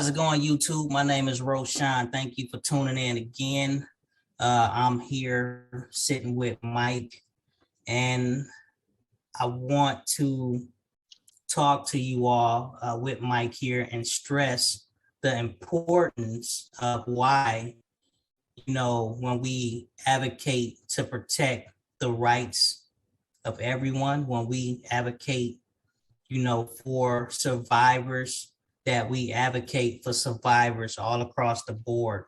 How's it going, YouTube? My name is RoShawn. Thank you for tuning in again. I'm here sitting with Mike, and I want to talk to you all with Mike here and stress the importance of why, when we advocate to protect the rights of everyone, when we advocate, for survivors, that we advocate for survivors all across the board.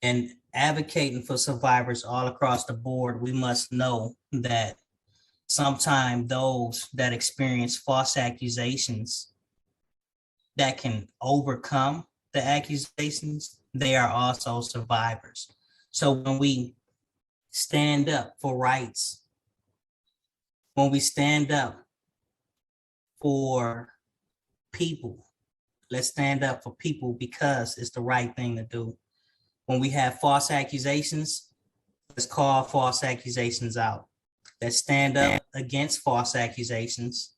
And advocating for survivors all across the board, we must know that sometimes those that experience false accusations that can overcome the accusations, they are also survivors. So when we stand up for rights, when we stand up for people, let's stand up for people because it's the right thing to do. When we have false accusations, let's call false accusations out. Let's stand up against false accusations,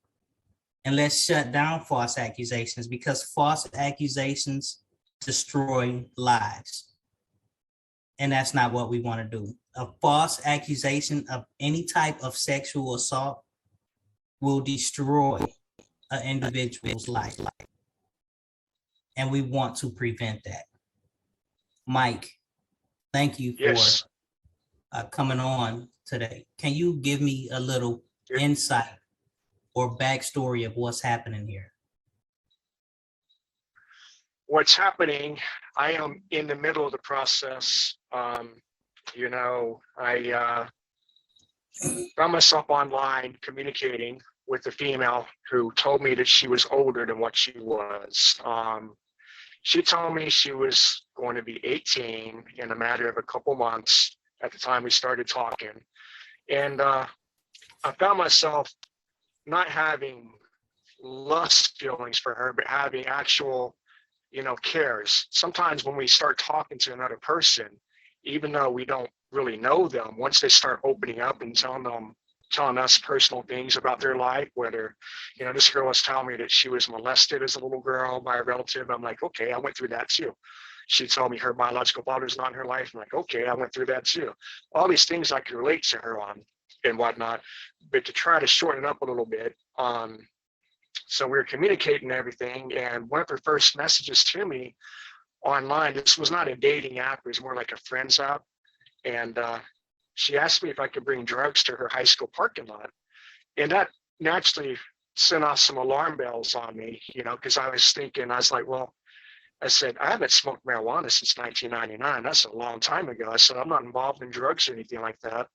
and let's shut down false accusations, because false accusations destroy lives. And that's not what we want to do. A false accusation of any type of sexual assault will destroy an individual's life. And we want to prevent that. Mike, thank you for coming on today. Can you give me a little insight or backstory of what's happening here? What's happening, I am in the middle of the process. I found myself online communicating with a female who told me that she was older than what she was. She told me she was going to be 18 in a matter of a couple months at the time we started talking. And I found myself not having lust feelings for her, but having actual, cares. Sometimes when we start talking to another person, even though we don't really know them, once they start opening up and telling us personal things about their life, whether, this girl was telling me that she was molested as a little girl by a relative. I'm like, okay, I went through that too. She told me her biological father's not in her life. I'm like, okay, I went through that too. All these things I could relate to her on and whatnot, but to try to shorten it up a little bit. So we were communicating everything, and one of her first messages to me online, this was not a dating app, it was more like a friends app. And she asked me if I could bring drugs to her high school parking lot. And that naturally sent off some alarm bells on me, because I was like, well, I said, I haven't smoked marijuana since 1999. That's a long time ago. I said, I'm not involved in drugs or anything like that.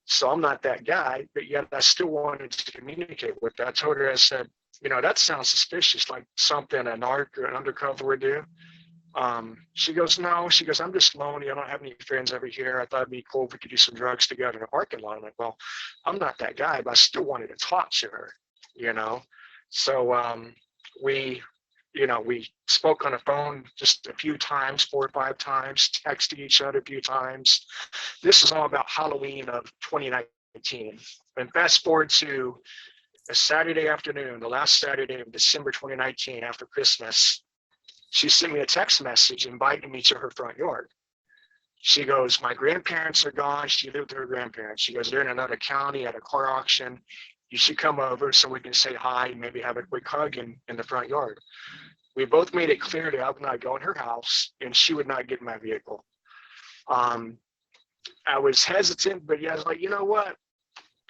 So I'm not that guy, but yet I still wanted to communicate with her. I told her, I said, that sounds suspicious, like something an undercover would do. She goes, no, I'm just lonely. I don't have any friends over here. I thought it'd be cool if we could do some drugs together in a parking lot. I'm like, well, I'm not that guy, but I still wanted to talk to her, So we spoke on the phone just a few times, 4 or 5 times, texted each other a few times. This is all about Halloween of 2019. And fast forward to a Saturday afternoon, the last Saturday of December 2019, after Christmas, she sent me a text message inviting me to her front yard. She goes, my grandparents are gone. She lived with her grandparents. She goes, they're in another county at a car auction. You should come over so we can say hi and maybe have a quick hug in the front yard. We both made it clear that I would not go in her house and she would not get in my vehicle. I was hesitant, but yeah, I was like, you know what?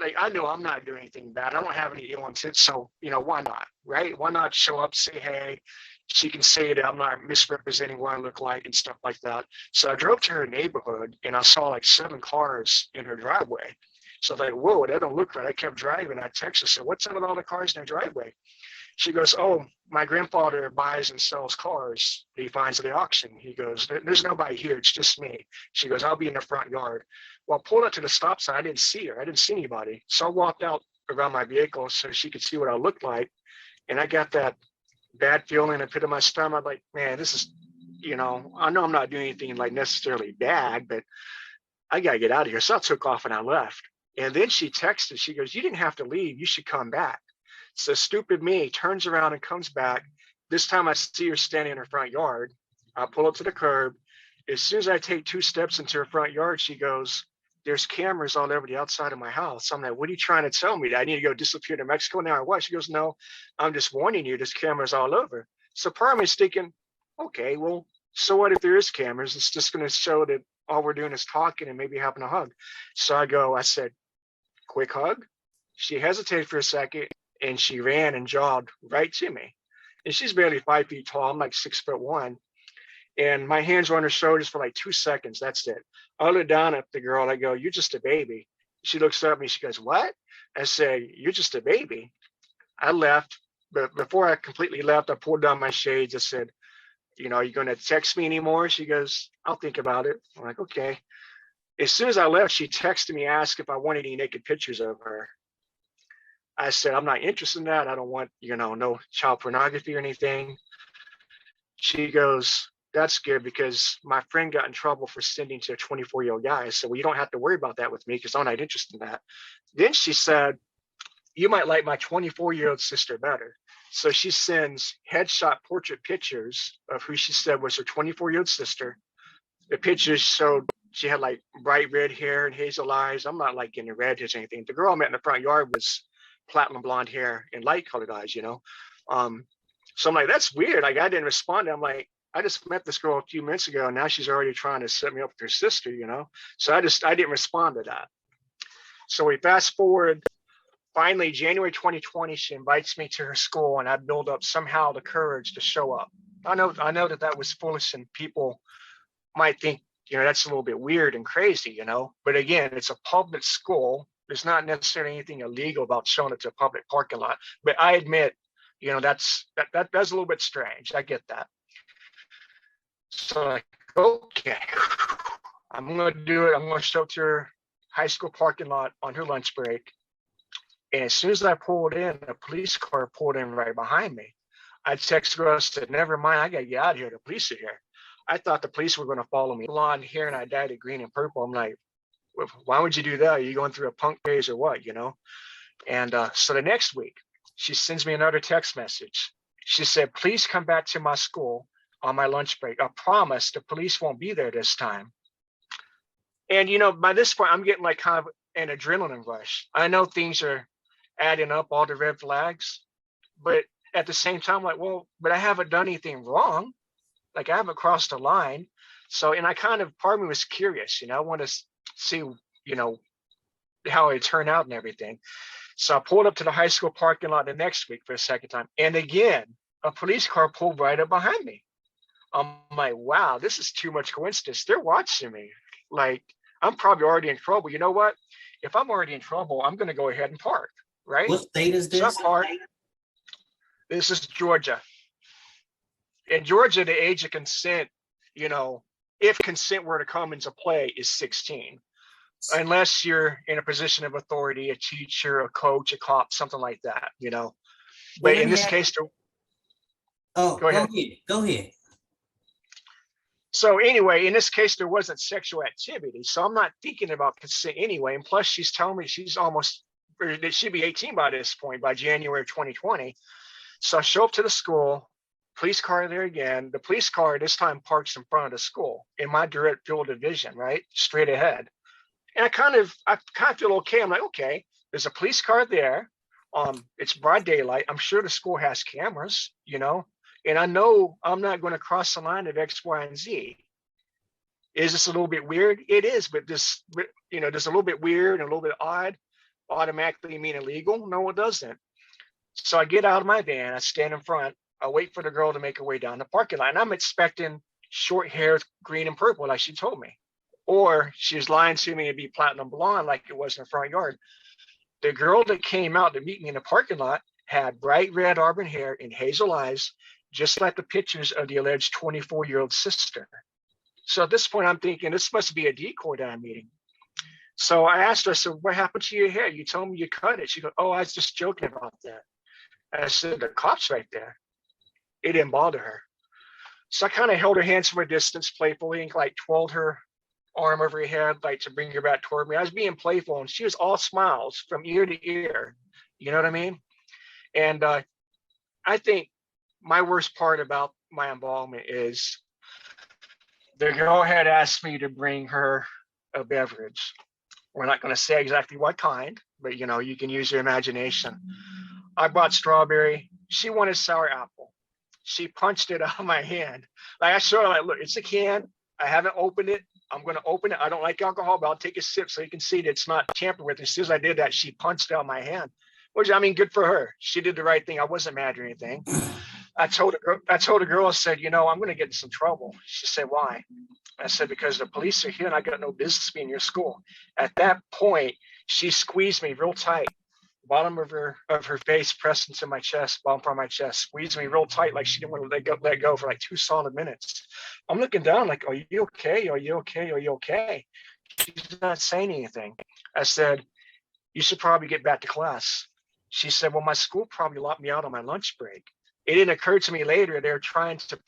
Like, I know I'm not doing anything bad. I don't have any ill intent. So, why not, right? Why not show up, say, hey, she can say that I'm not misrepresenting what I look like and stuff like that. So I drove to her neighborhood and I saw like 7 cars in her driveway. So I was like, whoa, that don't look right. I kept driving. I texted her, said, what's up with all the cars in her driveway? She goes, oh, my grandfather buys and sells cars. He finds at the auction. He goes, there's nobody here. It's just me. She goes, I'll be in the front yard. Well, I pulled up to the stop sign. I didn't see her. I didn't see anybody. So I walked out around my vehicle so she could see what I looked like. And I got that bad feeling in the pit of my stomach. I'm like, man, this is, I know I'm not doing anything like necessarily bad, but I got to get out of here. So I took off and I left. And then she texted, she goes, you didn't have to leave. You should come back. So stupid me turns around and comes back this time I see her standing in her front yard. I pull up to the curb. As soon as I take 2 steps into her front yard, she goes, "There's cameras all over the outside of my house." I'm like, "What are you trying to tell me? That I need to go disappear to Mexico now or what?" She goes, "No, I'm just warning you, there's cameras all over." So part of me is thinking, okay, well, so what if there is cameras? It's just going to show that all we're doing is talking and maybe having a hug. So I said, "Quick hug." She hesitated for a second and she ran and jogged right to me. And she's barely 5 feet tall. I'm like 6'1". And my hands were on her shoulders for like 2 seconds. That's it. I look down at the girl. I go, "You're just a baby." She looks up at me. She goes, "What?" I say, "You're just a baby." I left. But before I completely left, I pulled down my shades. I said, "Are you going to text me anymore?" She goes, "I'll think about it." I'm like, okay. As soon as I left, she texted me, asked if I wanted any naked pictures of her. I said, "I'm not interested in that. I don't want, no child pornography or anything." She goes, "That's good because my friend got in trouble for sending to a 24-year-old guy." I said, "Well, you don't have to worry about that with me because I'm not interested in that." Then she said, "You might like my 24-year-old sister better." So she sends headshot portrait pictures of who she said was her 24-year-old sister. The pictures showed she had like bright red hair and hazel eyes. I'm not like into redheads or anything. The girl I met in the front yard was platinum blonde hair and light colored eyes, So I'm like, "That's weird." Like, I didn't respond. I'm like, "I just met this girl a few minutes ago and now she's already trying to set me up with her sister, So I didn't respond to that. So we fast forward. Finally, January 2020, she invites me to her school and I build up somehow the courage to show up. I know that was foolish and people might think, that's a little bit weird and crazy, but again, it's a public school. There's not necessarily anything illegal about showing it to a public parking lot, but I admit, that's a little bit strange. I get that. So like, okay, I'm going to do it. I'm going to show up to her high school parking lot on her lunch break. And as soon as I pulled in, a police car pulled in right behind me. I texted her, I said, "Never mind, I got to get out of here. The police are here." I thought the police were going to follow me. Blonde hair and I dyed it green and purple. I'm like, "Well, why would you do that? Are you going through a punk phase or what, And so the next week, she sends me another text message. She said, "Please come back to my school on my lunch break. I promise the police won't be there this time." And, by this point, I'm getting like kind of an adrenaline rush. I know things are adding up, all the red flags, but at the same time, like, well, but I haven't done anything wrong. Like, I haven't crossed the line. So, and I kind of, part of me was curious, I want to see, how it turned out and everything. So I pulled up to the high school parking lot the next week for a second time. And again, a police car pulled right up behind me. I'm like, wow, this is too much coincidence. They're watching me. Like, I'm probably already in trouble. You know what? If I'm already in trouble, I'm going to go ahead and park, right? What state is this? This is Georgia. In Georgia, the age of consent, if consent were to come into play, is 16. Unless you're in a position of authority, a teacher, a coach, a cop, something like that, But in this case, go ahead. Go ahead. So anyway, in this case, there wasn't sexual activity. So I'm not thinking about consent anyway. And plus, she's telling me she's she'd be 18 by this point, by January of 2020. So I show up to the school, police car there again. The police car this time parks in front of the school in my direct field of vision, right? Straight ahead. And I kind of feel okay. I'm like, okay, there's a police car there. It's broad daylight. I'm sure the school has cameras, and I know I'm not going to cross the line of X, Y, and Z. Is this a little bit weird? It is, but just a little bit weird and a little bit odd automatically mean illegal? No, it doesn't. So I get out of my van, I stand in front, I wait for the girl to make her way down the parking lot. And I'm expecting short hair, green and purple, like she told me. Or she's lying to me and be platinum blonde like it was in the front yard. The girl that came out to meet me in the parking lot had bright red auburn hair and hazel eyes, just like the pictures of the alleged 24-year-old sister. So at this point, I'm thinking this must be a decoy that I'm meeting. So I asked her, I said, "What happened to your hair? You told me you cut it." She goes, "Oh, I was just joking about that." And I said, "The cop's right there." It didn't bother her. So I kind of held her hands from a distance playfully and like twirled her arm over her head, like to bring her back toward me. I was being playful and she was all smiles from ear to ear. You know what I mean? And I think my worst part about my involvement is the girl had asked me to bring her a beverage. We're not going to say exactly what kind, but you can use your imagination. I bought strawberry. She wanted sour apple. She punched it out of my hand. Like I showed her, like, look, it's a can. I haven't opened it. I'm going to open it. I don't like alcohol, but I'll take a sip so you can see that it's not tampered with. As soon as I did that, she punched out my hand. Which, I mean, good for her. She did the right thing. I wasn't mad or anything. I told the girl, I said, I'm going to get in some trouble. She said, why? I said, because the police are here and I got no business being in your school. At that point, she squeezed me real tight. Bottom of her face pressed into my chest, bottom part of my chest, squeezed me real tight, like she didn't want to let go for like 2 solid minutes. I'm looking down like, are you okay? Are you okay? Are you okay? She's not saying anything. I said, you should probably get back to class. She said, well, my school probably locked me out on my lunch break. It didn't occur to me later, they're trying to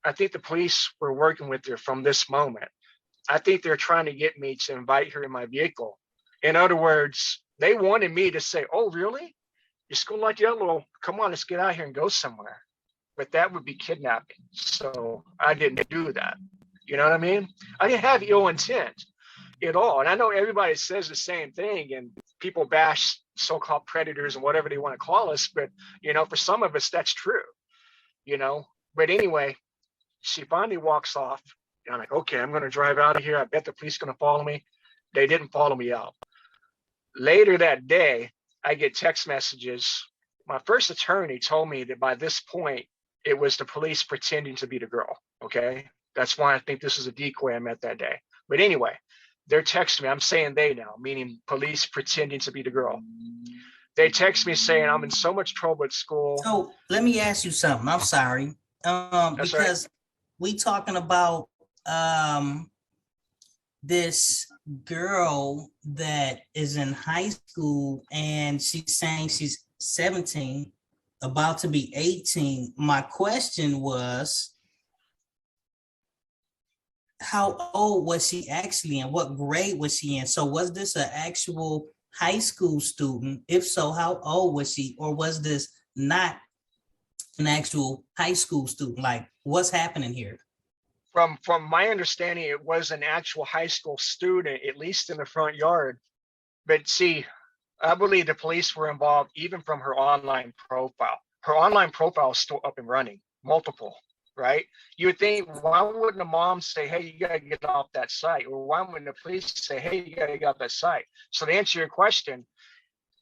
I think the police were working with her from this moment. I think they're trying to get me to invite her in my vehicle. In other words, they wanted me to say, oh, really? Your school like you? Well, come on, let's get out here and go somewhere. But that would be kidnapping. So I didn't do that. You know what I mean? I didn't have ill intent at all. And I know everybody says the same thing and people bash so-called predators and whatever they want to call us. But, for some of us, that's true, But anyway, she finally walks off. And I'm like, okay, I'm going to drive out of here. I bet the police are going to follow me. They didn't follow me out. Later that day, I get text messages. My first attorney told me that by this point, it was the police pretending to be the girl. Okay. That's why I think this is a decoy I met that day. But anyway, they're texting me. I'm saying they now, meaning police pretending to be the girl. They text me saying I'm in so much trouble at school. So let me ask you something. I'm sorry. Because we talking about this girl that is in high school and she's saying she's 17, about to be 18. My question was, how old was she actually and what grade was she in? So was this an actual high school student? If so, how old was she? Or was this not an actual high school student? Like, what's happening here? From my understanding, it was an actual high school student, at least in the front yard. But see, I believe the police were involved even from her online profile. Her online profile is still up and running, multiple, right? You would think, why wouldn't a mom say, hey, you got to get off that site? Or why wouldn't the police say, hey, you got to get off that site? So to answer your question,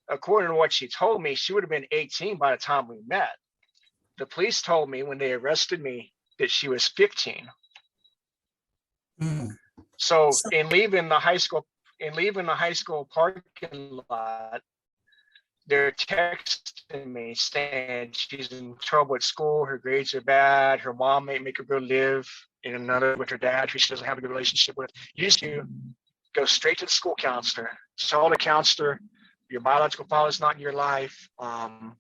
according to what she told me, she would have been 18 by the time we met. The police told me when they arrested me that she was 15. So in leaving the high school parking lot, they're texting me saying she's in trouble at school, her grades are bad, her mom may make her go live in another with her dad who she doesn't have a good relationship with. You used to go straight to the school counselor, tell the counselor your biological father's not in your life,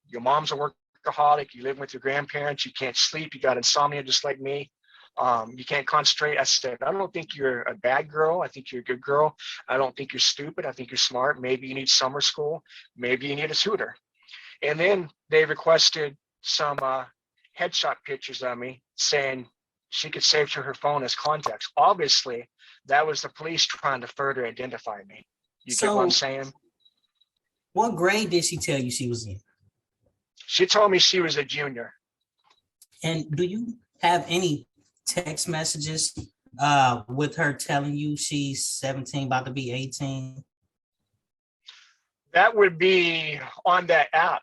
your mom's a workaholic, you live with your grandparents, you can't sleep, you got insomnia just like me. You can't concentrate. I said, I don't think you're a bad girl. I think you're a good girl. I don't think you're stupid. I think you're smart. Maybe you need summer school. Maybe you need a tutor. And then they requested some headshot pictures of me saying she could save to her phone as contacts. Obviously, that was the police trying to further identify me. You get what I'm saying? What grade did she tell you she was in? She told me she was a junior. And do you have any text messages with her telling you she's 17, about to be 18? That would be on that app.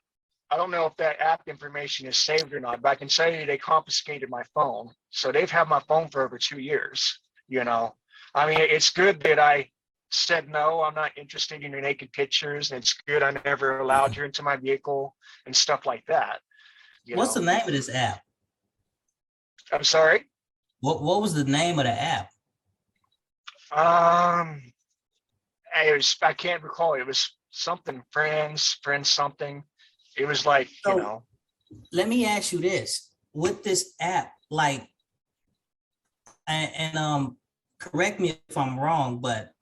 I don't know if that app information is saved or not, but I can tell you they confiscated my phone. So they've had my phone for over 2 years, I mean, it's good that I said, no, I'm not interested in your naked pictures. And it's good I never allowed you into my vehicle and stuff like that. What's the name of this app? I'm sorry? What was the name of the app? I can't recall. It was something friends something. It was like, Let me ask you this. With this app, like, and correct me if I'm wrong, but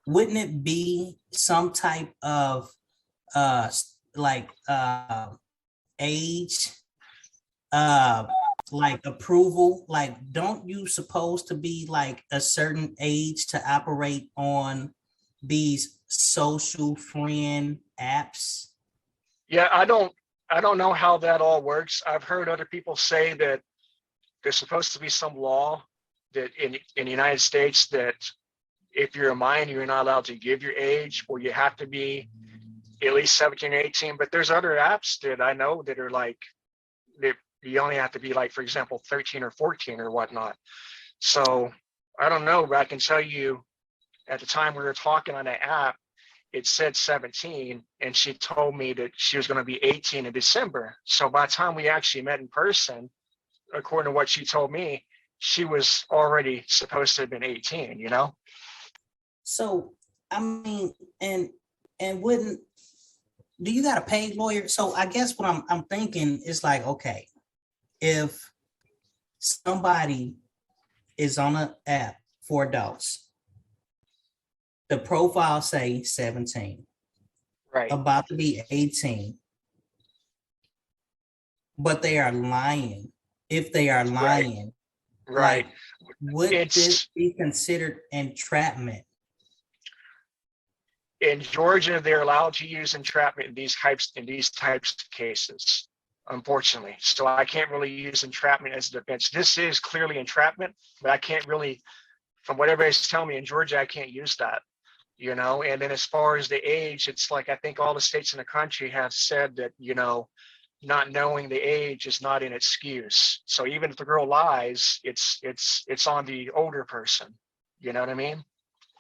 wouldn't it be some type of age like approval? Like, don't you supposed to be like a certain age to operate on these social friend apps? Yeah, I don't know how that all works. I've heard other people say that there's supposed to be some law that in the United States that if you're a minor, you're not allowed to give your age, or you have to be at least 17 or 18. But there's other apps that I know that are like that you only have to be like, for example, 13 or 14 or whatnot. So I don't know, but I can tell you at the time we were talking on that app, it said 17, and she told me that she was going to be 18 in December. So by the time we actually met in person, according to what she told me, she was already supposed to have been 18, you know? So I mean, and wouldn't do you got a paid lawyer? So I guess what I'm thinking is like, okay, if somebody is on an app for adults, the profile say 17, Right. about to be 18, but they are lying. If they are lying, Right. like, would this It's be considered entrapment? in Georgia, they're allowed to use entrapment in these types of cases, unfortunately. So I can't really use entrapment as a defense. This is clearly entrapment, but I can't really, from what everybody's telling me in Georgia, I can't use that, you know? And then as far as the age, it's like, I think all the states in the country have said that, you know, not knowing the age is not an excuse. So even if the girl lies, it's on the older person. You know what I mean?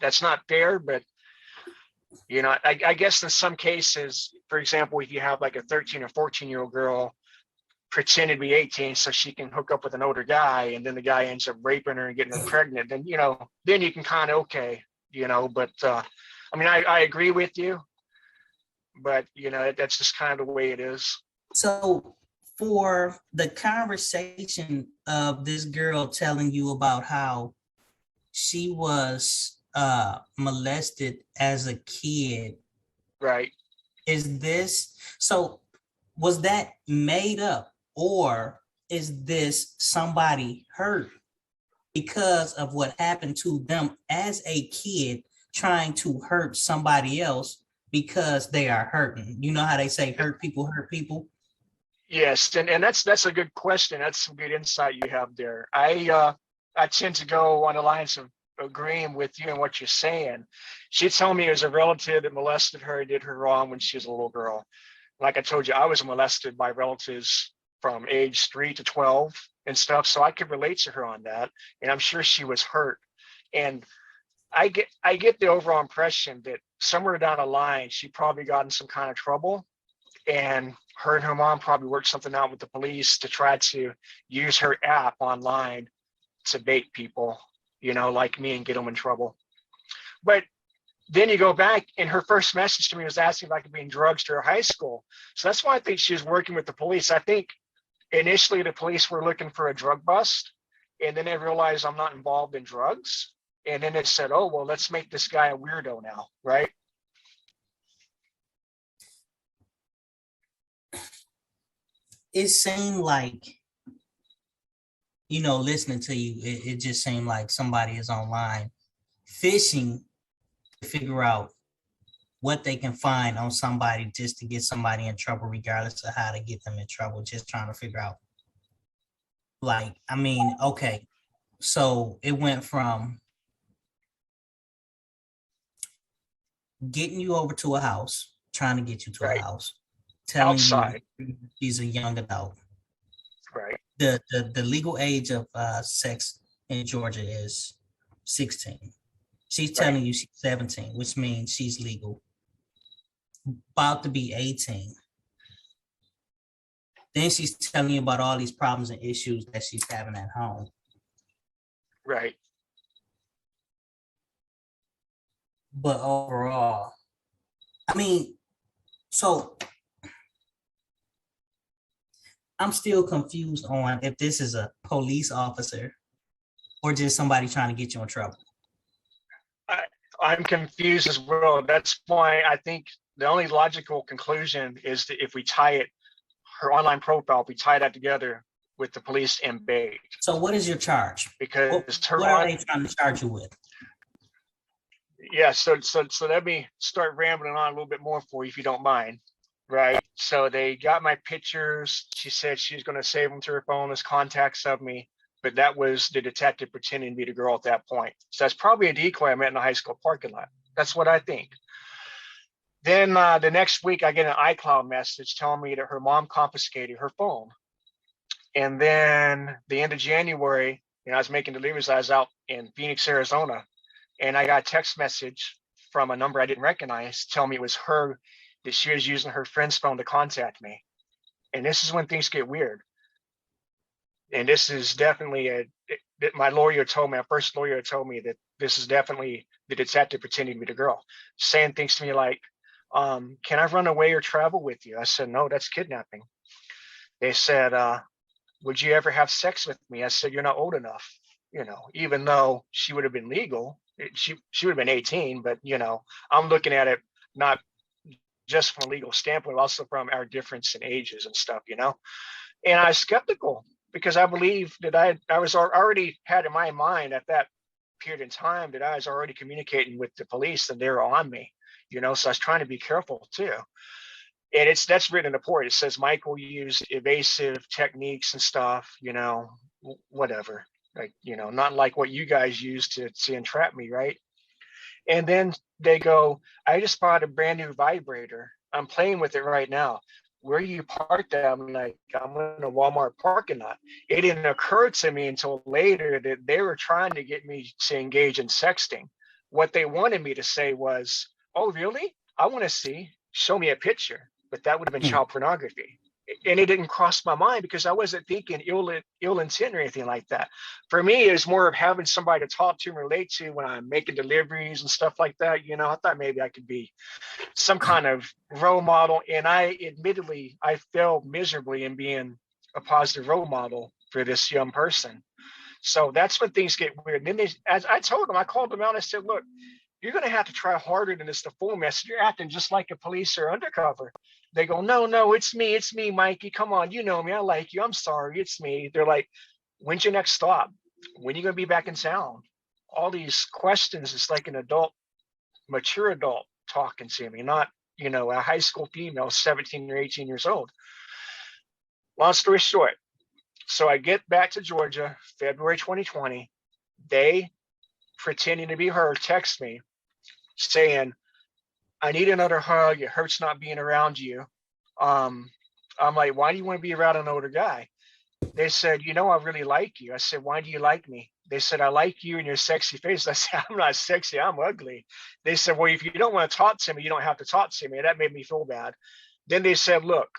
That's not fair, but you know, I guess in some cases, for example, if you have like a 13 or 14-year-old girl pretend to be 18 so she can hook up with an older guy, and then the guy ends up raping her and getting her pregnant, then, you know, then you can kind of, okay, you know, but I mean, I agree with you, but you know, that's just kind of the way it is. So for the conversation of this girl telling you about how she was molested as a kid, Right. is this so was that made up, or is this somebody hurt because of what happened to them as a kid trying to hurt somebody else because they are hurting? You know how they say hurt people hurt people? Yes, and that's a good question. That's some good insight you have there. I tend to go on the lines of agreeing with you and what you're saying. She told me it was a relative that molested her and did her wrong when she was a little girl. Like I told you, I was molested by relatives from age 3 to 12 and stuff, so I could relate to her on that. And I'm sure she was hurt. And I get the overall impression that somewhere down the line, she probably got in some kind of trouble, and her and her mom probably worked something out with the police to try to use her app online to bait people, you know, like me, and get them in trouble. But then you go back, and her first message to me was asking if I could be in drugs to her high school. So that's why I think she was working with the police. I think initially the police were looking for a drug bust, and then they realized I'm not involved in drugs. And then they said, oh, well, let's make this guy a weirdo now, right? It seemed like, you know, listening to you, it just seemed like somebody is online fishing to figure out what they can find on somebody just to get somebody in trouble, regardless of how to get them in trouble, just trying to figure out. Like, I mean, okay, so it went from getting you over to a house, trying to get you to a Right. house, telling Outside. you she's a young adult. Right. The legal age of sex in Georgia is 16. She's telling you she's 17, which means she's legal, about to be 18. Then she's telling you about all these problems and issues that she's having at home. Right. But overall, I mean, so I'm still confused on if this is a police officer or just somebody trying to get you in trouble. I'm confused as well. That's why I think the only logical conclusion is that if we tie it, her online profile, if we tie that together with the police in Bay. So what is your charge? Because What are they trying to charge you with? Yeah, so let me start rambling on a little bit more for you, if you don't mind. Right. So they got my pictures. She said she's going to save them to her phone as contacts of me. But that was the detective pretending to be the girl at that point. So that's probably a decoy I met in the high school parking lot. That's what I think. Then the next week, I get an iCloud message telling me that her mom confiscated her phone. And then the end of January, I was making deliveries. I was out in Phoenix, Arizona, and I got a text message from a number I didn't recognize telling me it was her, that she was using her friend's phone to contact me. And this is when things get weird. And this is definitely my first lawyer told me that this is definitely the detective pretending to be the girl, saying things to me like, can I run away or travel with you? I said, no, that's kidnapping. They said, would you ever have sex with me? I said, you're not old enough, even though she would have been legal. She would have been 18, but, I'm looking at it not just from a legal standpoint, also from our difference in ages and stuff, And I was skeptical because I believe that I was already had in my mind at that period in time that I was already communicating with the police and they were on me, so I was trying to be careful too. And that's written in the report. It says Michael used evasive techniques and stuff, whatever, like, not like what you guys use to entrap me, right? And then they go, I just bought a brand new vibrator. I'm playing with it right now. Where you parked that? I'm like, I'm in a Walmart parking lot. It didn't occur to me until later that they were trying to get me to engage in sexting. What they wanted me to say was, oh, really? I want to see. Show me a picture. But that would have been child pornography. And it didn't cross my mind because I wasn't thinking ill intent or anything like that. For me, it was more of having somebody to talk to and relate to when I'm making deliveries and stuff like that. I thought maybe I could be some kind of role model. And I failed miserably in being a positive role model for this young person. So that's when things get weird. And then as I told them, I called them out and I said, look, you're going to have to try harder than this to fool me. I said, you're acting just like a police or undercover. They go, no, it's me, Mikey. Come on, you know me. I like you. I'm sorry, it's me. They're like, when's your next stop? When are you going to be back in town? All these questions. It's like an mature adult talking to me, not, a high school female, 17 or 18 years old. Long story short. So I get back to Georgia, February 2020. They, pretending to be her, text me saying, I need another hug. It hurts not being around you. I'm like, why do you want to be around an older guy? They said, I really like you. I said, why do you like me? They said, I like you and your sexy face. I said, I'm not sexy. I'm ugly. They said, well, if you don't want to talk to me, you don't have to talk to me. That made me feel bad. Then they said, look,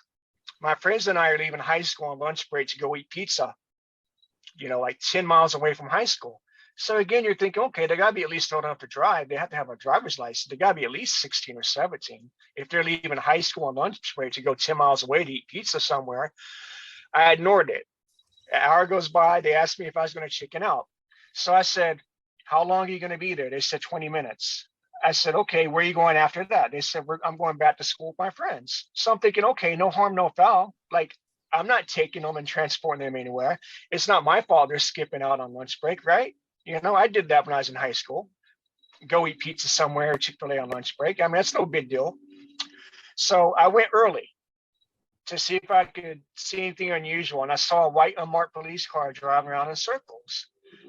my friends and I are leaving high school on lunch break to go eat pizza, like 10 miles away from high school. So again, you're thinking, okay, they got to be at least old enough to drive. They have to have a driver's license. They got to be at least 16 or 17. If they're leaving high school on lunch break to go 10 miles away to eat pizza somewhere, I ignored it. An hour goes by. They asked me if I was going to chicken out. So I said, how long are you going to be there? They said 20 minutes. I said, okay, where are you going after that? They said, I'm going back to school with my friends. So I'm thinking, okay, no harm, no foul. Like, I'm not taking them and transporting them anywhere. It's not my fault they're skipping out on lunch break, right? I did that when I was in high school. Go eat pizza somewhere, Chick-fil-A on lunch break. I mean, that's no big deal. So I went early to see if I could see anything unusual. And I saw a white unmarked police car driving around in circles.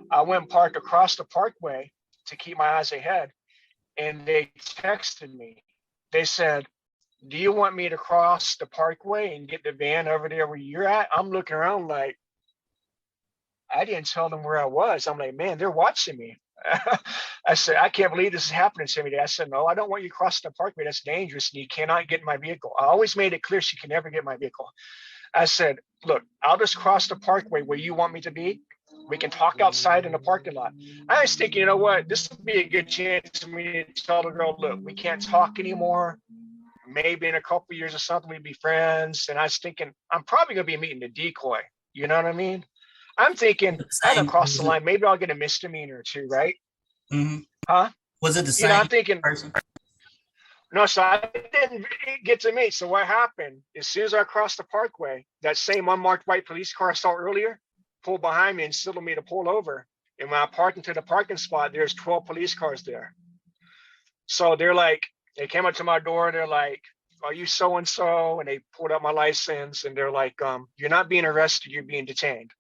I went and parked across the parkway to keep my eyes ahead. And they texted me. They said, do you want me to cross the parkway and get the van over there where you're at? I'm looking around like, I didn't tell them where I was. I'm like, man, they're watching me. I said, I can't believe this is happening to me. I said, no, I don't want you crossing the parkway. That's dangerous. And you cannot get in my vehicle. I always made it clear she can never get in my vehicle. I said, look, I'll just cross the parkway where you want me to be. We can talk outside in the parking lot. I was thinking, you know what? This would be a good chance for me to tell the girl, look, we can't talk anymore. Maybe in a couple of years or something, we'd be friends. And I was thinking, I'm probably going to be meeting the decoy. You know what I mean? I'm thinking, I haven't crossed the line. Maybe I'll get a misdemeanor or two, right? Mm-hmm. Huh? Was it the same I'm thinking, person? No, so I didn't get to meet. So what happened? As soon as I crossed the parkway, that same unmarked white police car I saw earlier pulled behind me and signaled me to pull over. And when I parked into the parking spot, there's 12 police cars there. So they're like, they came up to my door. They're like, "Are you so and so?" And they pulled up my license and they're like, "You're not being arrested. You're being detained."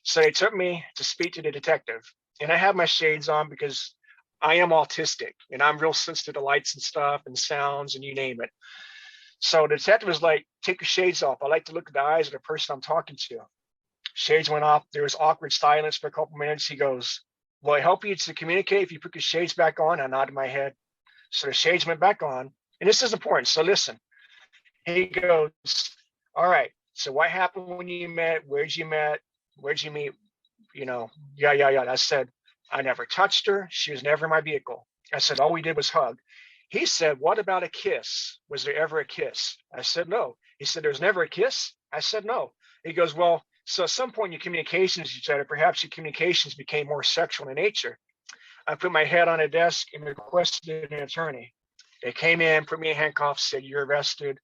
So they took me to speak to the detective. And I have my shades on because I am autistic and I'm real sensitive to lights and stuff and sounds and you name it. So the detective was like, "Take your shades off. I like to look at the eyes of the person I'm talking to." Shades went off. There was awkward silence for a couple minutes. He goes, "Will it help you to communicate if you put your shades back on?" I nodded my head. So the shades went back on. And this is important. So listen, he goes, "All right. So what happened when you met? Where'd you met? Where'd you meet? You know, yeah. I said, "I never touched her. She was never in my vehicle." I said, "All we did was hug." He said, "What about a kiss? Was there ever a kiss?" I said, "No." He said, "There's never a kiss?" I said, "No." He goes, "Well, so at some point in your communications, you said, perhaps your communications became more sexual in nature." I put my head on a desk and requested an attorney. They came in, put me in handcuffs, said, "You're arrested."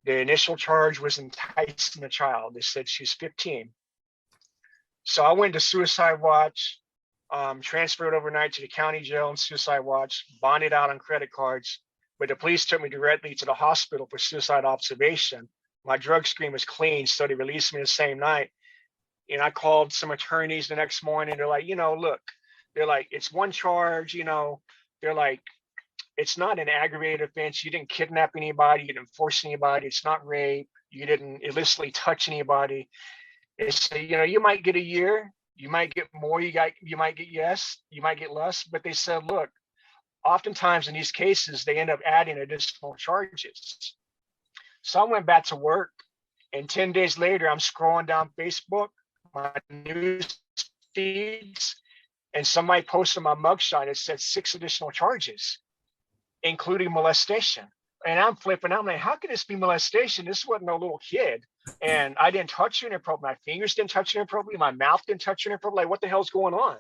The initial charge was enticing a child. They said she's 15. So I went to Suicide Watch, transferred overnight to the county jail and Suicide Watch, bonded out on credit cards. But the police took me directly to the hospital for suicide observation. My drug screen was clean, so they released me the same night. And I called some attorneys the next morning. They're like, look, they're like, it's one charge, they're like, it's not an aggravated offense. You didn't kidnap anybody. You didn't force anybody. It's not rape. You didn't illicitly touch anybody. It's, you might get a year. You might get more. You might get yes. You might get less. But they said, look, oftentimes in these cases, they end up adding additional charges. So I went back to work. And 10 days later, I'm scrolling down Facebook, my news feeds, and somebody posted my mugshot. It said 6 additional charges, including molestation. And I'm flipping out. I'm like, how can this be molestation? This wasn't no little kid. And I didn't touch her inappropriately. My fingers didn't touch her inappropriately. My mouth didn't touch her inappropriately. Like, what the hell's going on?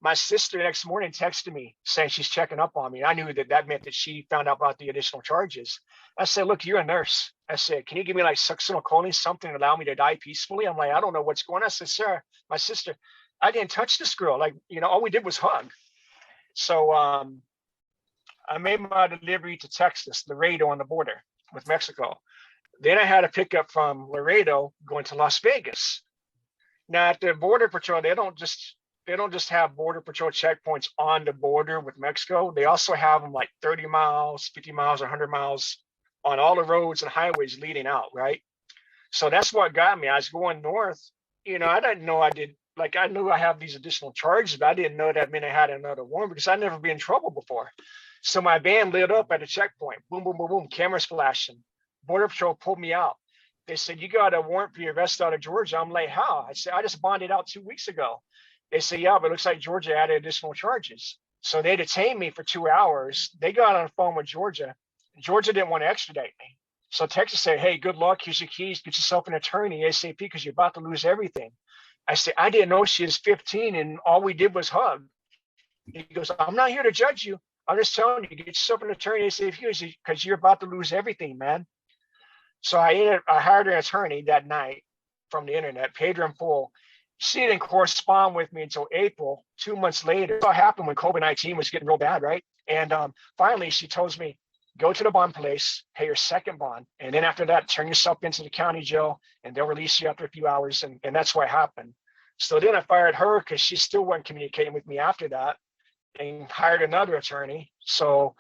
My sister the next morning texted me saying she's checking up on me. I knew that meant that she found out about the additional charges. I said, look, you're a nurse. I said, can you give me like succinylcholine, something to allow me to die peacefully? I'm like, I don't know what's going on. I said, Sarah, my sister, I didn't touch this girl. Like, all we did was hug. So I made my delivery to Texas, Laredo on the border with Mexico. Then I had a pickup from Laredo going to Las Vegas. Now at the Border Patrol, they don't just have Border Patrol checkpoints on the border with Mexico. They also have them like 30 miles, 50 miles, 100 miles on all the roads and highways leading out, right? So that's what got me. I was going north. I didn't know I knew I have these additional charges, but I didn't know that meant I had another warrant because I'd never been in trouble before. So my van lit up at a checkpoint. Boom, boom, boom, boom, cameras flashing. Border Patrol pulled me out. They said, you got a warrant for your arrest out of Georgia. I'm like, how? I said, I just bonded out 2 weeks ago. They said, yeah, but it looks like Georgia added additional charges. So they detained me for 2 hours. They got on the phone with Georgia. Georgia didn't want to extradite me. So Texas said, hey, good luck. Here's your keys. Get yourself an attorney ASAP because you're about to lose everything. I said, I didn't know she was 15 and all we did was hug. He goes, I'm not here to judge you. I'm just telling you, get yourself an attorney ASAP because you're about to lose everything, man. So I hired an attorney that night from the internet, paid her in full. She didn't correspond with me until April, 2 months later. What happened when COVID-19 was getting real bad, right? And finally, she tells me, go to the bond place, pay your second bond. And then after that, turn yourself into the county jail and they'll release you after a few hours. And that's what happened. So then I fired her because she still wasn't communicating with me after that and hired another attorney. So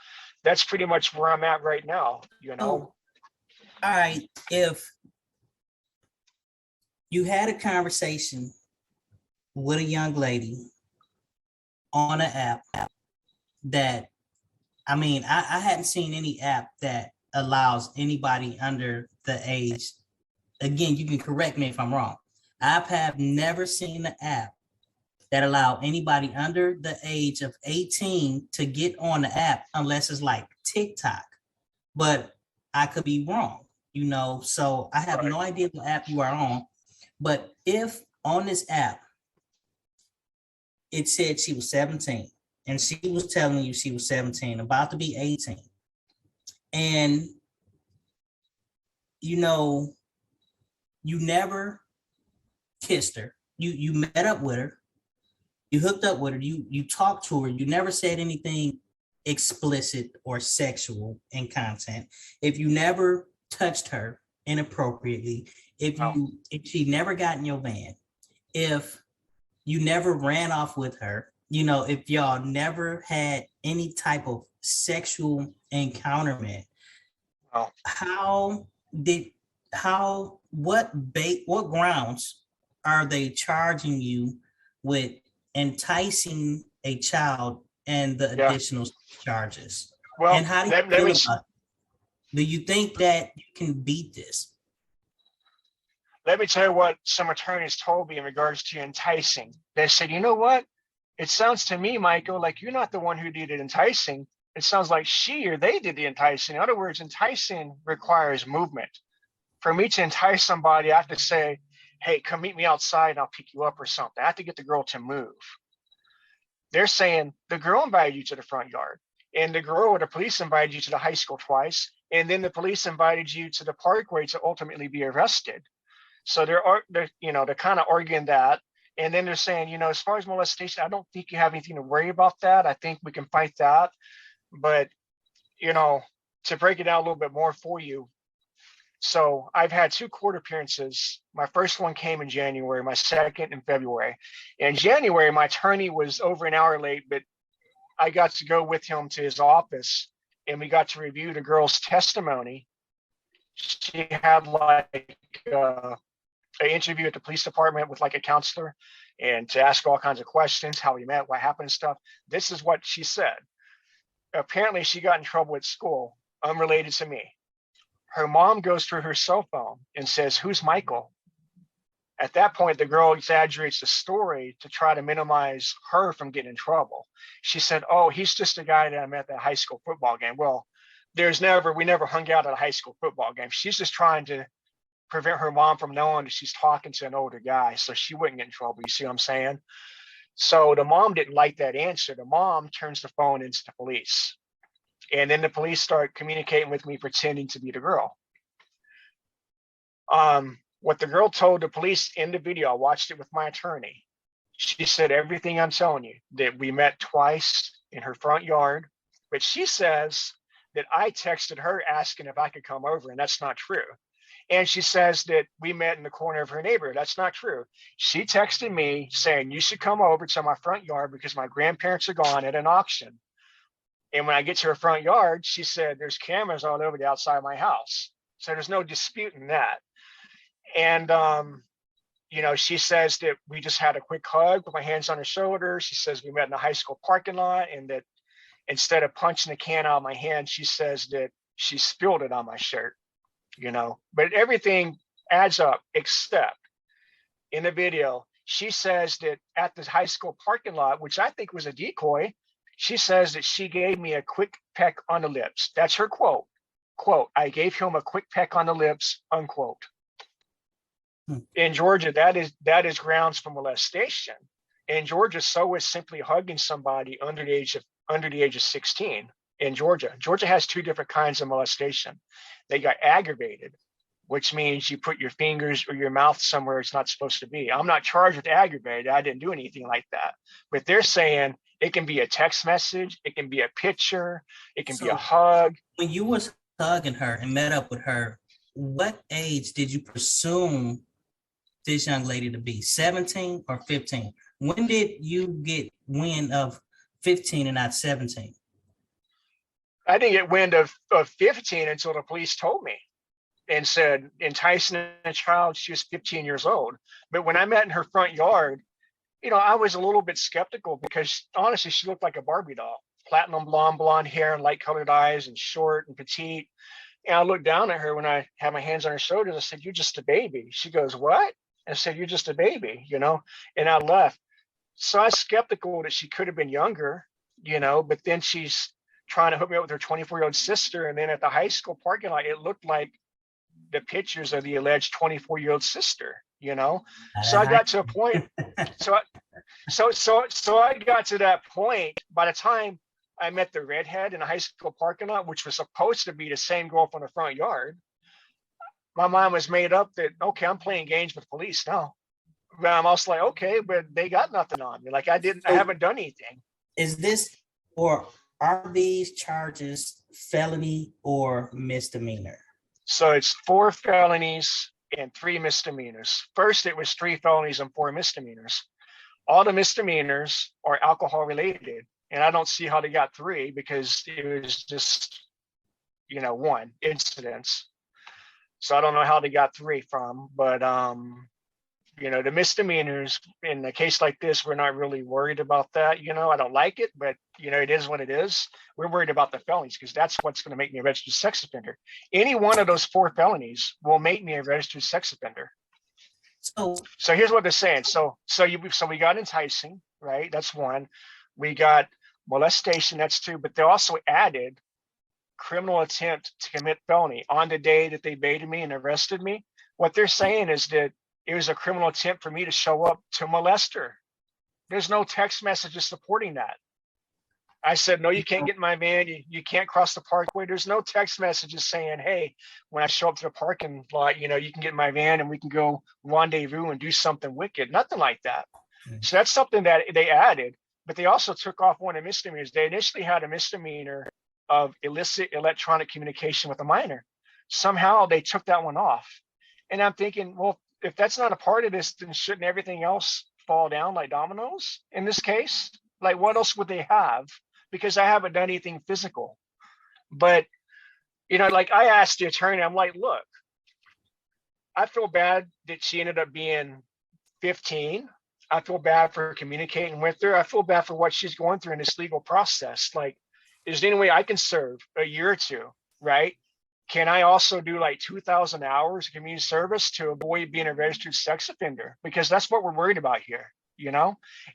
that's pretty much where I'm at right now, All right. If you had a conversation with a young lady on an app that, I hadn't seen any app that allows anybody under the age, again, you can correct me if I'm wrong. I have never seen an app that allow anybody under the age of 18 to get on the app unless it's like TikTok, but I could be wrong, so I have no idea what app you are on. But if on this app, it said she was 17 and she was telling you she was 17, about to be 18, And, you know, you never kissed her. You met up with her. You hooked up with her. You talked to her. You never said anything explicit or sexual in content. If you never touched her inappropriately, if she never got in your van, if you never ran off with her, you know, if y'all never had any type of sexual encounterment, Oh, how did what grounds are they charging you with enticing a child and the yeah. additional charges? Well, And how do let you feel me about it? Do you think that you can beat this? let me tell you what some attorneys told me in regards to enticing. They said, you know what? It sounds to me, Michael, like you're not the one who did it enticing. It sounds like she or they did the enticing. In other words, enticing requires movement. For me to entice somebody, I have to say, hey, come meet me outside and I'll pick you up or something. I have to get the girl to move. They're saying the girl invited you to the front yard, and the girl or the police invited you to the high school twice, and then the police invited you to the parkway to ultimately be arrested. So they're kind of arguing that. And then they're saying, as far as molestation, I don't think you have anything to worry about that. I think we can fight that. But, to break it down a little bit more for you. So I've had 2 court appearances. My first one came in January, my second in February. In January, my attorney was over an hour late, but I got to go with him to his office and we got to review the girl's testimony. She had like an interview at the police department with like a counselor and to ask all kinds of questions, how we met, what happened and stuff. This is what she said. Apparently she got in trouble at school, unrelated to me. Her mom goes through her cell phone and says, "Who's Michael?" At that point, the girl exaggerates the story to try to minimize her from getting in trouble. She said, "Oh, he's just a guy that I met at the high school football game." Well, we never hung out at a high school football game. She's just trying to prevent her mom from knowing that she's talking to an older guy so she wouldn't get in trouble. You see what I'm saying? So the mom didn't like that answer. The mom turns the phone into the police. And then the police start communicating with me, pretending to be the girl. What the girl told the police in the video, I watched it with my attorney. She said everything I'm telling you, that we met twice in her front yard, but she says that I texted her asking if I could come over, and that's not true. And she says that we met in the corner of her neighborhood. That's not true. She texted me saying, "You should come over to my front yard because my grandparents are gone at an auction." And when I get to her front yard, she said, "There's cameras all over the outside of my house." So there's no disputing that. And, she says that we just had a quick hug with my hands on her shoulder. She says we met in a high school parking lot and that instead of punching the can out of my hand, she says that she spilled it on my shirt, but everything adds up, except in the video, she says that at the high school parking lot, which I think was a decoy, she says that she gave me a quick peck on the lips. That's her quote. Quote, "I gave him a quick peck on the lips," unquote. In Georgia, that is grounds for molestation. In Georgia, so is simply hugging somebody under the age of 16. In Georgia, has 2 different kinds of molestation. They got aggravated, which means you put your fingers or your mouth somewhere it's not supposed to be. I'm not charged with aggravated. I didn't do anything like that. But they're saying it can be a text message, it can be a picture, it can be a hug. When you was hugging her and met up with her, what age did you presume this young lady to be? 17 or 15? When did you get wind of 15 and not 17? I didn't get wind of 15 until the police told me and said enticing a child. She was 15 years old. But when I met in her front yard, I was a little bit skeptical because honestly, she looked like a Barbie doll. Platinum blonde hair and light colored eyes and short and petite. And I looked down at her when I had my hands on her shoulders. I said, "You're just a baby." She goes, "What?" I said, "You're just a baby," and I left. So I was skeptical that she could have been younger, but then she's trying to hook me up with her 24-year-old sister. And then at the high school parking lot, it looked like the pictures of the alleged 24-year-old sister, So I got to a point. So I got to that point. By the time I met the redhead in a high school parking lot, which was supposed to be the same girl from the front yard. My mind was made up that, okay, I'm playing games with police now. But I'm also like, okay, but they got nothing on me. Like I haven't done anything. Is this, or are these charges felony or misdemeanor? So it's 4 felonies and 3 misdemeanors. First, it was 3 felonies and 4 misdemeanors. All the misdemeanors are alcohol related. And I don't see how they got 3 because it was just, 1 incidents. So I don't know how they got 3 from, but the misdemeanors in a case like this, we're not really worried about that. I don't like it, but it is what it is. We're worried about the felonies because that's what's going to make me a registered sex offender. Any one of those 4 felonies will make me a registered sex offender. So here's what they're saying. So we got enticing, right? That's 1. We got molestation, that's 2, but they also added criminal attempt to commit felony on the day that they baited me and arrested me. What they're saying is that it was a criminal attempt for me to show up to molest her. There's no text messages supporting that. I said, no, you can't get in my van. You can't cross the parkway. There's no text messages saying, hey, when I show up to the parking lot, you can get in my van and we can go rendezvous and do something wicked. Nothing like that. So that's something that they added, but they also took off one of the misdemeanors. They initially had a misdemeanor of illicit electronic communication with a minor. Somehow they took that one off. And I'm thinking, well, if that's not a part of this, then shouldn't everything else fall down like dominoes in this case? Like what else would they have? Because I haven't done anything physical. But, like I asked the attorney, I'm like, look, I feel bad that she ended up being 15. I feel bad for communicating with her. I feel bad for what she's going through in this legal process. Like, is there any way I can serve a year or 2, right? Can I also do like 2,000 hours of community service to avoid being a registered sex offender? Because that's what we're worried about here.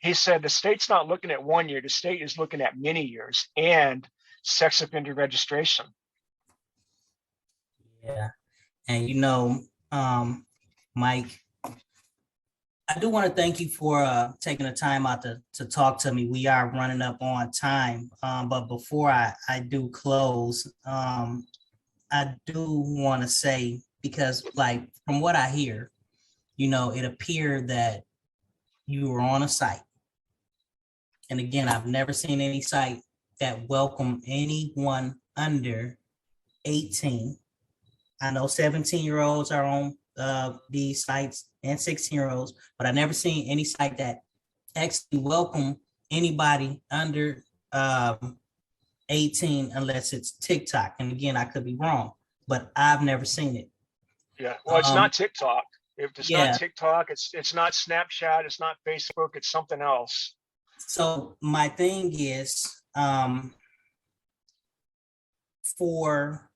He said the state's not looking at 1 year. The state is looking at many years and sex offender registration. Yeah. And Mike, I do want to thank you for taking the time out to talk to me. We are running up on time. But before I do close, I do want to say, because like from what I hear, it appeared that you were on a site. And again, I've never seen any site that welcome anyone under 18. I know 17-year-olds are on these sites and 16-year-olds, but I've never seen any site that actually welcome anybody under 18 unless it's TikTok. And again, I could be wrong, but I've never seen it. Yeah, well, it's not TikTok. If it's not TikTok, it's not Snapchat, it's not Facebook, it's something else. So my thing is, for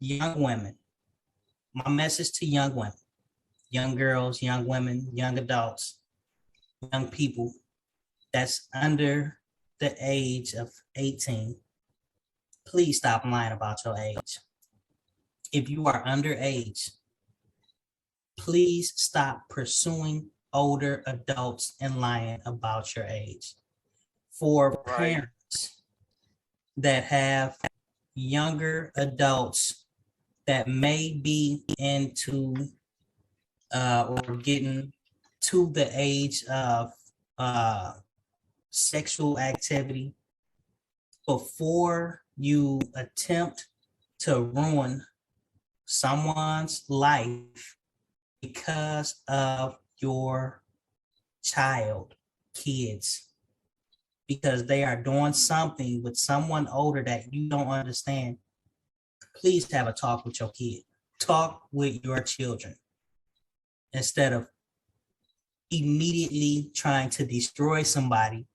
young women, my message to young women, young girls, young women, young adults, young people that's under the age of 18, please stop lying about your age. If you are underage, please stop pursuing older adults and lying about your age. For parents that have younger adults that may be into or getting to the age of sexual activity, before you attempt to ruin someone's life because of your kids, because they are doing something with someone older that you don't understand, please have a talk with your kid. Talk with your children instead of immediately trying to destroy somebody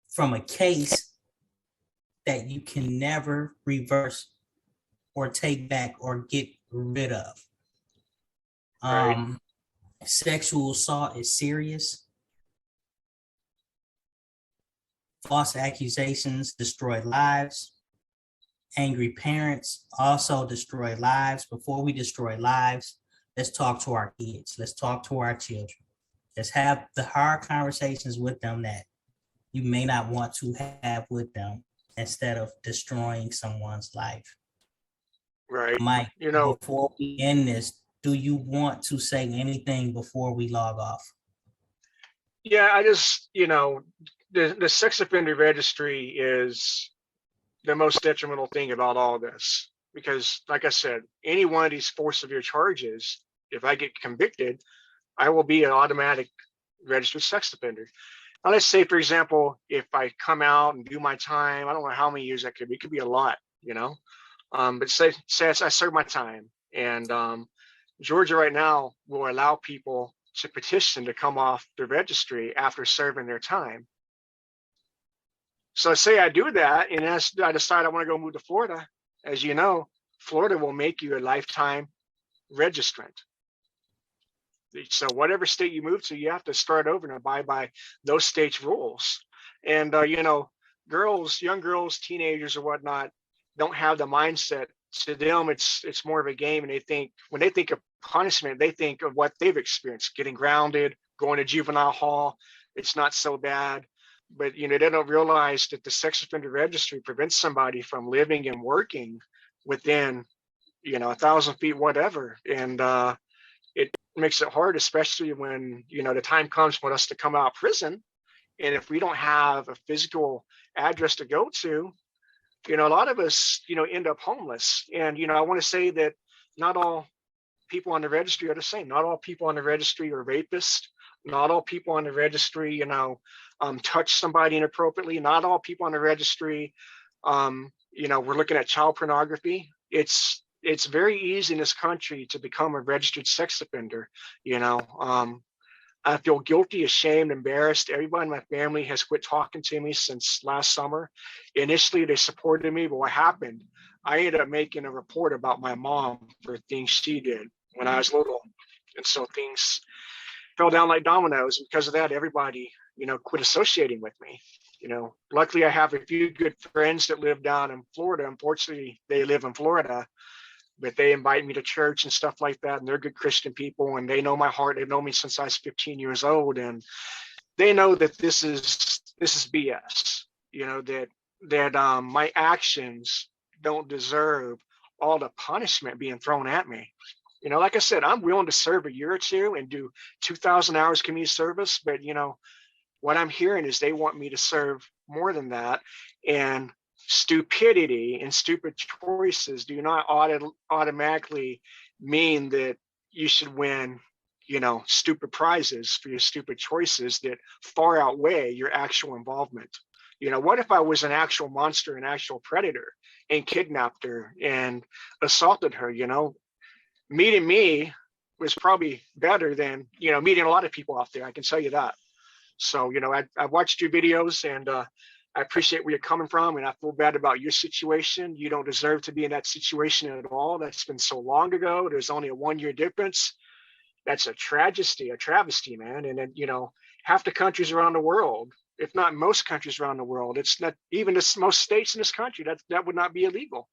from a case that you can never reverse or take back or get rid of. Sexual assault is serious. False accusations destroy lives. Angry parents also destroy lives. Before we destroy lives, let's talk to our kids. Let's talk to our children. Let's have the hard conversations with them that you may not want to have with them instead of destroying someone's life. Right. Mike, You know, before we end this, do you want to say anything before we log off? yeah, I just, the sex offender registry is the most detrimental thing about all this. Because, like I said, any one of these 4 severe charges, if I get convicted, I will be an automatic registered sex offender. Now, let's say, for example, if I come out and do my time, I don't know how many years that could be. It could be a lot, But say I serve my time, and Georgia right now will allow people to petition to come off the registry after serving their time. So say I do that, and I decide I want to go move to Florida. As you know, Florida will make you a lifetime registrant. So whatever state you move to, you have to start over and abide by those states' rules. And young girls, teenagers or whatnot, don't have the mindset. To them, it's more of a game, and when they think of punishment, they think of what they've experienced: getting grounded, going to juvenile hall. It's not so bad, but they don't realize that the sex offender registry prevents somebody from living and working within 1,000 feet, whatever, and it makes it hard, especially when the time comes for us to come out of prison, and if we don't have a physical address to go to, a lot of us end up homeless. And I want to say that not all people on the registry are the same. Not all people on the registry are rapists. Not all people on the registry touch somebody inappropriately. Not all people on the registry we're looking at child pornography. It's very easy in this country to become a registered sex offender. I feel guilty, ashamed, embarrassed. Everybody in my family has quit talking to me since last summer. Initially, they supported me, but what happened? I ended up making a report about my mom for things she did when I was little. And so things fell down like dominoes. Because of that, everybody, quit associating with me. Luckily, I have a few good friends that live down in Florida. Unfortunately, they live in Florida, but they invite me to church and stuff like that. And they're good Christian people, and they know my heart. They've known me since I was 15 years old. And they know that this is BS, that my actions don't deserve all the punishment being thrown at me. Like I said, I'm willing to serve a year or two and do 2,000 hours community service. But, what I'm hearing is they want me to serve more than that. And stupidity and stupid choices do not automatically mean that you should win, stupid prizes for your stupid choices that far outweigh your actual involvement. What if I was an actual monster, an actual predator, and kidnapped her and assaulted her? Meeting me was probably better than, meeting a lot of people out there. I can tell you that. So, I watched your videos, and I appreciate where you're coming from, and I feel bad about your situation. You don't deserve to be in that situation at all. That's been so long ago. There's only a 1-year difference. That's a travesty, man. And then, half the countries around the world, if not most countries around the world, it's not even most states in this country, that would not be illegal.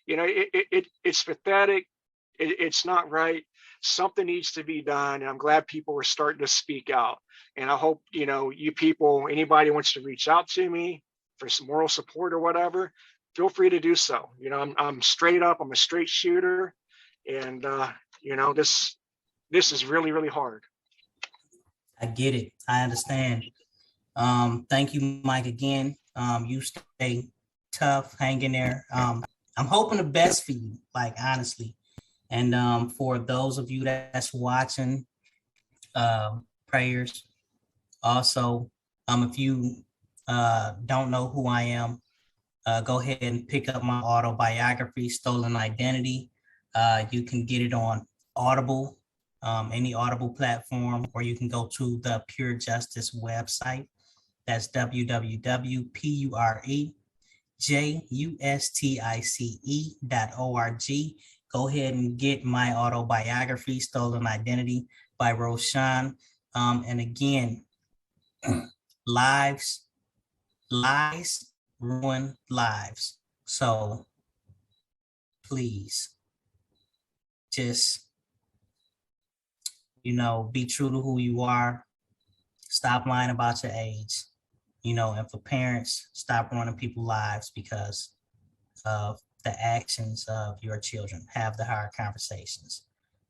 It's pathetic. It's not right. Something needs to be done. And I'm glad people are starting to speak out. And I hope, you people, anybody wants to reach out to me for some moral support or whatever, feel free to do so. I'm straight up. I'm a straight shooter. And, this is really, really hard. I get it. I understand. Thank you, Mike, again. You stay tough, hang in there. I'm hoping the best for you, like, honestly. And for those of you that's watching, prayers. Also, if you don't know who I am, go ahead and pick up my autobiography, Stolen Identity. You can get it on Audible, any Audible platform, or you can go to the Pure Justice website. That's www.purejustice.org. Go ahead and get my autobiography, Stolen Identity by RoShawn. And again, lies ruin lives. So please just, be true to who you are. Stop lying about your age. and for parents, stop ruining people's lives because of the actions of your children. Have the hard conversations.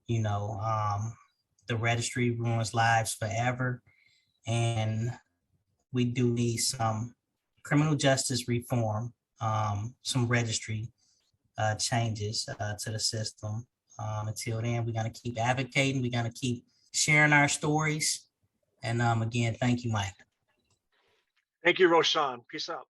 The registry ruins lives forever, and we do need some criminal justice reform, some registry changes to the system. Until then, we're going to keep advocating. We're going to keep sharing our stories. And again, thank you, Mike. Thank you, RoShawn. Peace out.